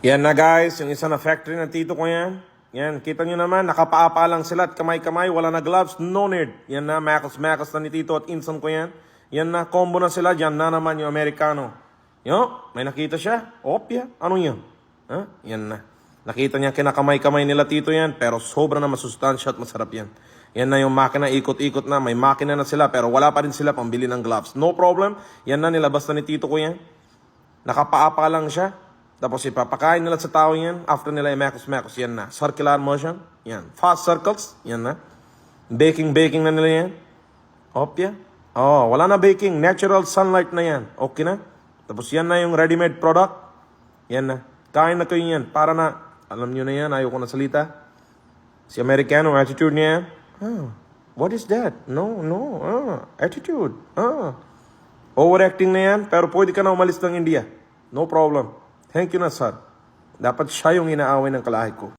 Yan na guys, yung isa na factory ng tito ko yan. Yan, kita nyo naman, nakapaapa lang sila at kamay-kamay, wala na gloves, no need. Yan na, makas na ni tito at insan ko yan. Yan na, combo na sila, dyan na naman yung Amerikano. Yo, may nakita siya? Opya, ano yun? Ha? Yan na. Nakita niya kinakamay-kamay nila tito yan, pero sobra na masustansya at masarap yan. Yan na yung makina, ikot-ikot na. May makina na sila, pero wala pa rin sila pambili ng gloves. No problem. Yan na, nilabas na ni tito ko yan. Nakapaapa lang siya. Tapos ipapakain nila sa tao yan. After nila i-mekos-mekos, yan na. Circular motion, yan. Fast circles, yan na. Baking na nila yan. Opya. Oh, wala na baking. Natural sunlight na yan. Okay na. Tapos yan na yung ready-made product. Yan na. Kain na kayo yan. Para na, alam nyo na yan, ayoko na salita. Si Amerikano, attitude niya yan. What is that? No. Attitude. Overacting na yan, pero pwede ka na umalis ng India. No problem. Thank you na, sir. Dapat siya yung inaaway ng kalahi ko.